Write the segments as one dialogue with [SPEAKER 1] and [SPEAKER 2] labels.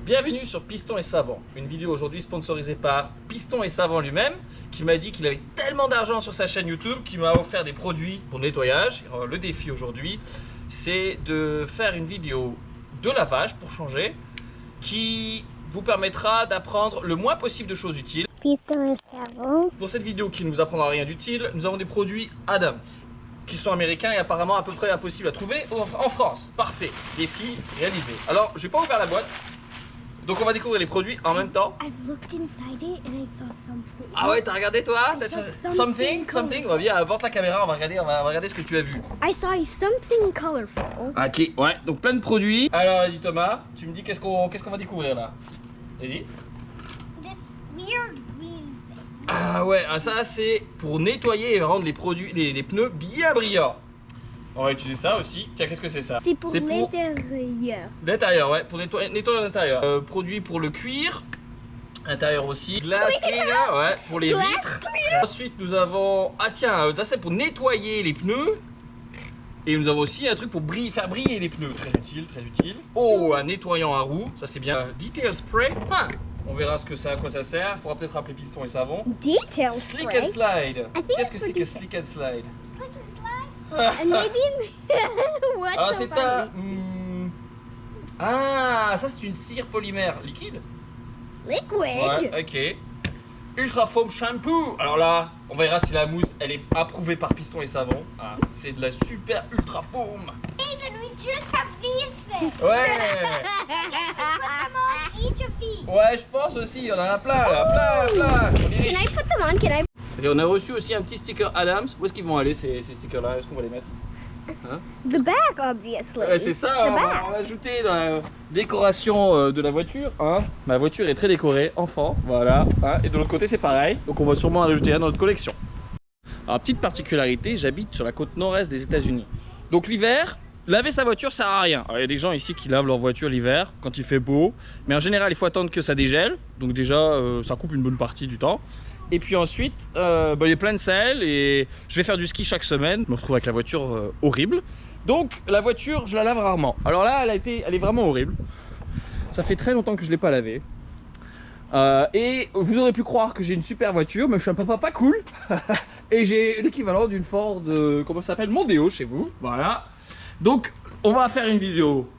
[SPEAKER 1] Bienvenue sur Piston et Savant, une vidéo aujourd'hui sponsorisée par Piston et Savant lui-même, qui m'a dit qu'il avait tellement d'argent sur sa chaîne YouTube qu'il m'a offert des produits pour nettoyage. Le défi aujourd'hui, c'est de faire une vidéo de lavage pour changer, qui vous permettra d'apprendre le moins possible de choses utiles.
[SPEAKER 2] Piston et Savant.
[SPEAKER 1] Pour cette vidéo qui ne vous apprendra rien d'utile, nous avons des produits Adams, qui sont américains et apparemment à peu près impossibles à trouver en France. Parfait, défi réalisé. Alors, je vais pas ouvrir la boîte. Donc on va découvrir les produits en même temps.
[SPEAKER 2] I've looked inside it and I saw something.
[SPEAKER 1] Ah ouais, t'as regardé toi?
[SPEAKER 2] Something
[SPEAKER 1] On va bien, apporte la caméra, on va regarder ce que tu as vu.
[SPEAKER 2] I saw something colorful.
[SPEAKER 1] Ok, ouais, donc plein de produits. Alors vas-y Thomas, tu me dis qu'est-ce qu'on va découvrir là? Vas-y.
[SPEAKER 2] This weird green thing.
[SPEAKER 1] Ah ouais, ça c'est pour nettoyer et rendre les produits, les pneus bien brillants. On va utiliser ça aussi. Tiens, qu'est-ce que c'est ça?
[SPEAKER 2] C'est pour l'intérieur.
[SPEAKER 1] L'intérieur, ouais, pour nettoyer l'intérieur. Produit pour le cuir. Intérieur aussi. Glass cleaner, ouais, pour les vitres. Ensuite, nous avons. Ah tiens, ça c'est pour nettoyer les pneus. Et nous avos aussi un truc pour faire briller les pneus. Très utile, très utile. Oh, un nettoyant à roues. Ça c'est bien. Detail spray. Ah, on verra à quoi ça sert. Il faudra peut-être rappeler Piston et Savon.
[SPEAKER 2] Detail
[SPEAKER 1] Slick
[SPEAKER 2] spray.
[SPEAKER 1] and slide.
[SPEAKER 2] think
[SPEAKER 1] Qu'est-ce que
[SPEAKER 2] it's
[SPEAKER 1] c'est
[SPEAKER 2] like
[SPEAKER 1] que
[SPEAKER 2] a-
[SPEAKER 1] slick and slide?
[SPEAKER 2] Slick and slide. And maybe what's
[SPEAKER 1] Alors
[SPEAKER 2] so
[SPEAKER 1] c'est
[SPEAKER 2] funny?
[SPEAKER 1] un... Ah, ça c'est une cire polymère liquide.
[SPEAKER 2] Liquid.
[SPEAKER 1] Ouais, ok. Ultra Foam Shampoo. Alors là, on verra si la mousse, elle est approuvée par Piston et Savon. Ah, c'est de la super Ultra Foam.
[SPEAKER 2] Even we just have these things.
[SPEAKER 1] Ouais.
[SPEAKER 2] Put them on each of these.
[SPEAKER 1] Ouais, je pense aussi, il y en a plein là, plein. On est
[SPEAKER 2] Can I
[SPEAKER 1] riche.
[SPEAKER 2] put them on? Can I?
[SPEAKER 1] Et on a reçu aussi un petit sticker Adams. Où est-ce qu'ils vont aller ces stickers-là? Est-ce qu'on va les mettre?
[SPEAKER 2] The back, obviously.
[SPEAKER 1] Ouais, c'est ça,
[SPEAKER 2] The
[SPEAKER 1] on
[SPEAKER 2] back.
[SPEAKER 1] va ajouter dans la décoration de la voiture. Hein. Ma voiture est très décorée, enfant, voilà. Hein. Et de l'autre côté, c'est pareil. Donc on va sûrement en ajouter un dans notre collection. Alors, petite particularité, j'habite sur la côte nord-est des États-Unis. Donc l'hiver, laver sa voiture, ça sert à rien. Alors, il y a des gens ici qui lavent leur voiture l'hiver quand il fait beau. Mais en général, il faut attendre que ça dégèle. Donc déjà, ça coupe une bonne partie du temps. Et puis ensuite, il y a plein de sel et je vais faire du ski chaque semaine. Je me retrouve avec la voiture horrible. Donc la voiture, je la lave rarement. Alors là, elle est vraiment horrible. Ça fait très longtemps que je ne l'ai pas lavée. Et vous aurez pu croire que j'ai une super voiture, mais je suis un papa pas cool. Et j'ai l'équivalent d'une Ford, comment ça s'appelle, Mondeo chez vous. Voilà. Donc on va faire une vidéo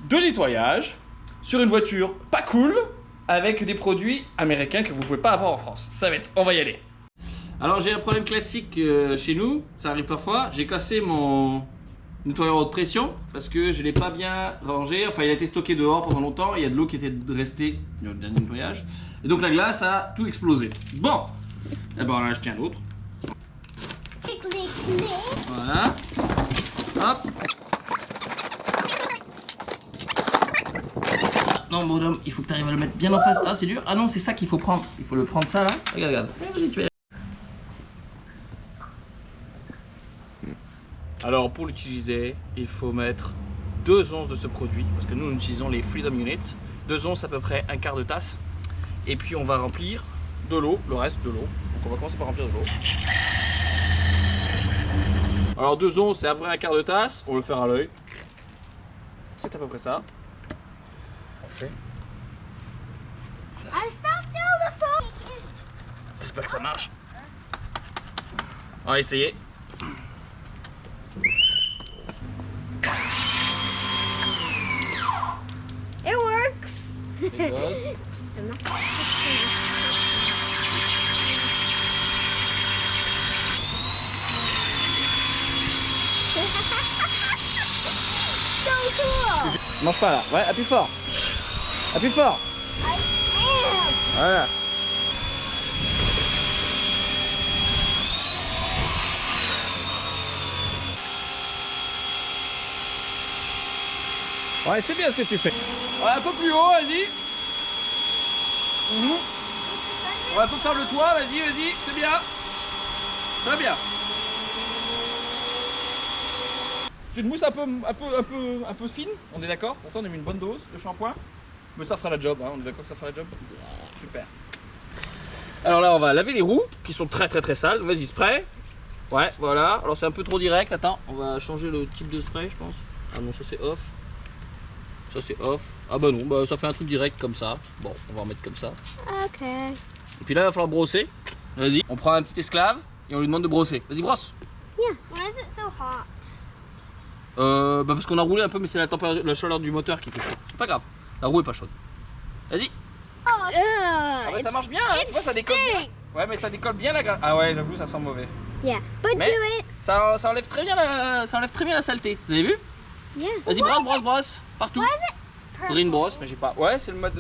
[SPEAKER 1] de nettoyage sur une voiture pas cool, avec des produits américains que vous ne pouvez pas avoir en France. Ça va être, on va y aller. Alors j'ai un problème classique chez nous, ça arrive parfois. J'ai cassé mon nettoyeur haute pression parce que je ne l'ai pas bien rangé. Enfin, il a été stocké dehors pendant longtemps. Il y a de l'eau qui était restée dans le dernier nettoyage. Et donc la glace a tout explosé. Bon, d'abord on a acheté un autre.
[SPEAKER 2] Click, click, click.
[SPEAKER 1] Voilà. Hop. Non, mon homme, il faut que tu arrives à le mettre bien en face. Ah, c'est dur. Ah non, c'est ça qu'il faut prendre. Il faut le prendre ça là. Regarde, regarde. Vas-y, tu vas. Alors, pour l'utiliser, il faut mettre 2 onces de ce produit. Parce que nous utilisons les Freedom Units. 2 onces, à peu près un quart de tasse. Et puis, on va remplir de l'eau, le reste de l'eau. Donc, on va commencer par remplir de l'eau. Alors, 2 onces, c'est à peu près un quart de tasse. On va le faire à l'œil. C'est à peu près ça.
[SPEAKER 2] I stopped all the phone.
[SPEAKER 1] J'espère que ça marche. On va essayer.
[SPEAKER 2] It works.
[SPEAKER 1] It does.
[SPEAKER 2] So cool.
[SPEAKER 1] Mange pas là. Ouais, appuie fort. Appuie fort.
[SPEAKER 2] I am.
[SPEAKER 1] Voilà. Ouais, c'est bien ce que tu fais. Ouais, un peu plus haut, vas-y. Ouais, faut faire le toit, vas-y, vas-y, c'est bien. Très bien. C'est une mousse un peu fine, on est d'accord. Pourtant, on a mis une bonne dose de shampoing. Mais ça fera la job, hein. On est d'accord que ça fera la job. Super. Alors là, on va laver les roues qui sont très sales. Vas-y, spray. Ouais, voilà. Alors c'est un peu trop direct. Attends, on va changer le type de spray, je pense. Ah non, ça c'est off. Ça c'est off. Ah bah non, bah ça fait un truc direct comme ça. Bon, on va en mettre comme ça.
[SPEAKER 2] Ok.
[SPEAKER 1] Et puis là, il va falloir brosser. Vas-y, on prend un petit esclave et on lui demande de brosser. Vas-y, brosse.
[SPEAKER 2] Yeah. Why is it so hot?
[SPEAKER 1] Bah parce qu'on a roulé un peu, mais c'est la température, la chaleur du moteur qui fait chaud. C'est pas grave, la roue est pas chaude. Vas-y. Ah ouais, ça marche bien, hein. Tu vois, ça décolle bien. Ouais, mais ça décolle bien la graisse. Ah ouais, j'avoue, ça sent mauvais.
[SPEAKER 2] Yeah, but
[SPEAKER 1] Mais
[SPEAKER 2] do it.
[SPEAKER 1] ça enlève très bien la saleté. Vous avez vu?
[SPEAKER 2] Yeah.
[SPEAKER 1] Vas-y, brosse, partout. Faudrait une brosse, mais j'ai pas. Ouais, c'est le mode.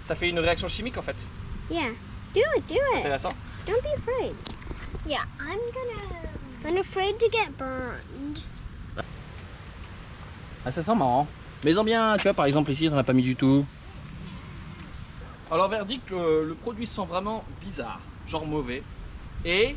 [SPEAKER 1] Ça fait une réaction chimique en fait.
[SPEAKER 2] Yeah. Do it.
[SPEAKER 1] Intéressant.
[SPEAKER 2] Don't be afraid. Yeah, I'm afraid to get burned.
[SPEAKER 1] Ah, ça sent marrant. Mais-en bien, tu vois, par exemple ici, on n'en a pas mis du tout. Alors, verdict, le produit sent vraiment bizarre, genre mauvais. Et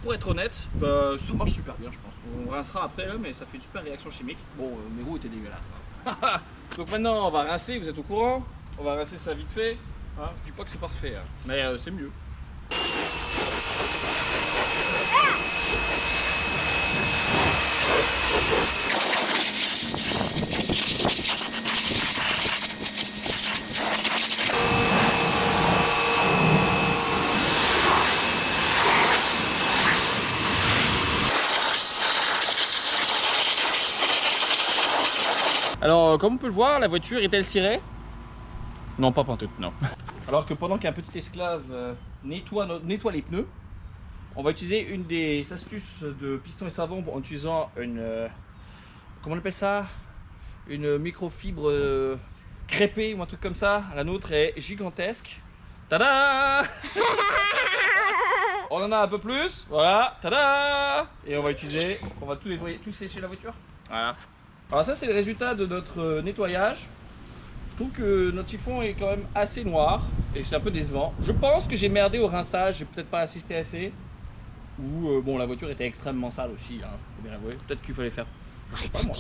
[SPEAKER 1] pour être honnête, bah, ça marche super bien, je pense. On rincera après, là, mais ça fait une super réaction chimique. Bon, mes roues étaient dégueulasses. Hein. Donc maintenant, on va rincer, vous êtes au courant. On va rincer ça vite fait. Hein, je dis pas que c'est parfait, hein, mais c'est mieux. Alors, comme on peut le voir, la voiture est-elle cirée? Non, pas pantoute, non. Alors que pendant qu'un petit esclave nettoie les pneus, on va utiliser une des astuces de piston et savon en utilisant une... comment on appelle ça? Une microfibre crêpée ou un truc comme ça. La nôtre est gigantesque. Tada! On en a un peu plus. Voilà. Tada! Et on va utiliser... On va tout nettoyer, tout sécher la voiture. Voilà. Alors ça c'est le résultat de notre nettoyage. Je trouve que notre chiffon est quand même assez noir et c'est un peu décevant. Je pense que j'ai merdé au rinçage, j'ai peut-être pas assisté assez. Ou bon, la voiture était extrêmement sale aussi, hein, faut bien l'avouer. Peut-être qu'il fallait faire... Je sais pas moi.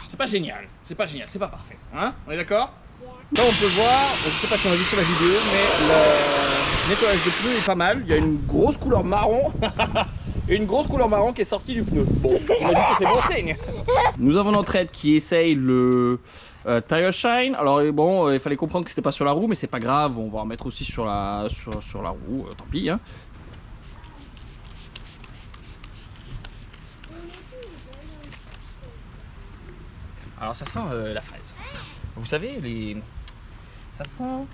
[SPEAKER 1] C'est pas génial, c'est pas parfait. Hein? On est d'accord? Là on peut voir, je sais pas si on a vu sur la vidéo, mais le nettoyage de pneus est pas mal. Il y a une grosse couleur marron. Et une grosse couleur marron qui est sortie du pneu. Bon, on a dit que c'est bon signe. Nous avons notre aide qui essaye le Tire Shine. Alors bon, il fallait comprendre que c'était pas sur la roue, mais c'est pas grave, on va en mettre aussi sur la roue, tant pis. Hein. Alors ça sent la fraise. Vous savez, ça sent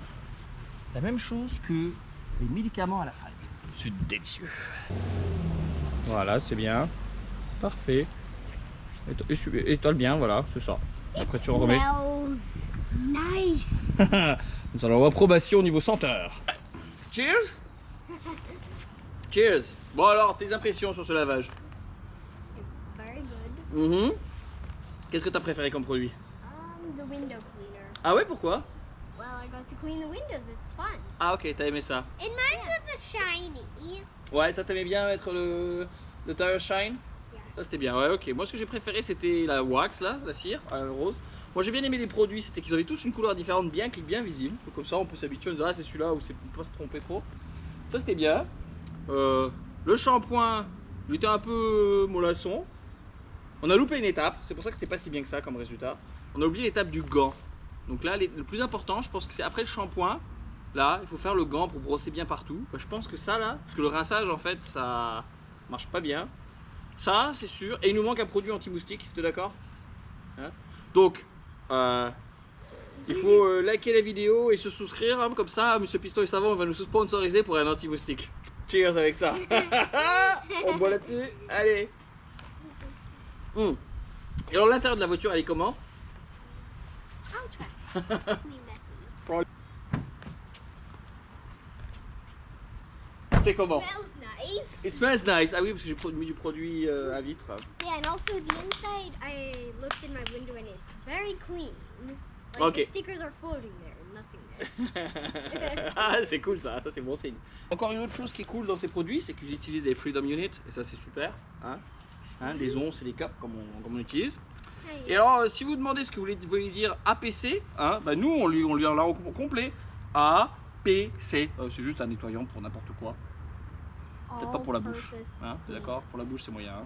[SPEAKER 1] la même chose que les médicaments à la fraise. C'est délicieux. Voilà, c'est bien. Parfait. Étale bien, voilà, c'est ça. Après tu en remets.
[SPEAKER 2] Nice.
[SPEAKER 1] Nous allons avoir approbation au niveau senteur. Cheers. Cheers. Bon alors, tes impressions sur ce lavage?
[SPEAKER 2] It's very good.
[SPEAKER 1] Qu'est-ce que tu as préféré comme produit?
[SPEAKER 2] The window cleaner.
[SPEAKER 1] Ah ouais, pourquoi?
[SPEAKER 2] Well, I got to clean the windows. It's fun.
[SPEAKER 1] Ah ok, t'as aimé ça.
[SPEAKER 2] And mine was the shiny.
[SPEAKER 1] Ouais, t'aimais bien mettre le Tire Shine?
[SPEAKER 2] Yeah.
[SPEAKER 1] Ça c'était bien, ouais ok. Moi ce que j'ai préféré c'était la wax là, la cire, rose. Moi j'ai bien aimé les produits, c'était qu'ils avaient tous une couleur différente, bien visible. Donc, comme ça on peut s'habituer, on se dit ah c'est celui-là ou c'est pas se tromper trop. Ça c'était bien. Le shampoing, il était un peu mollasson. On a loupé une étape, c'est pour ça que c'était pas si bien que ça comme résultat. On a oublié l'étape du gant. Donc là le plus important je pense que c'est après le shampoing. Là, il faut faire le gant pour brosser bien partout. Enfin, je pense que ça là, parce que le rinçage en fait ça marche pas bien. Ça c'est sûr. Et il nous manque un produit anti-moustique, tu es d'accord? Hein? Donc, il faut liker la vidéo et se souscrire. Hein, comme ça, Monsieur Piston et Savon va nous sponsoriser pour un anti-moustique. Cheers avec ça. On boit là-dessus. Allez. Et alors l'intérieur de la voiture, elle est comment?
[SPEAKER 2] I'll try. Be messy.
[SPEAKER 1] C'est comment?
[SPEAKER 2] Smells nice.
[SPEAKER 1] It smells nice. Ah oui, parce que j'ai mis du produit à vitre.
[SPEAKER 2] Yeah, and also the inside, I looked in my window and it's very clean. Like
[SPEAKER 1] Okay.
[SPEAKER 2] the stickers are floating there, nothingness.
[SPEAKER 1] Ah, c'est cool ça c'est bon signe. Encore une autre chose qui est cool dans ces produits, c'est qu'ils utilisent des Freedom Units, et ça c'est super. Hein, des onces et des caps comme on utilise. Et alors, si vous demandez ce que vous voulez dire APC, hein, bah nous on lui en l'a au complet. APC, c'est juste un nettoyant pour n'importe quoi. Peut-être pas pour la bouche. Hein, t'es d'accord? Pour la bouche c'est moyen. Hein.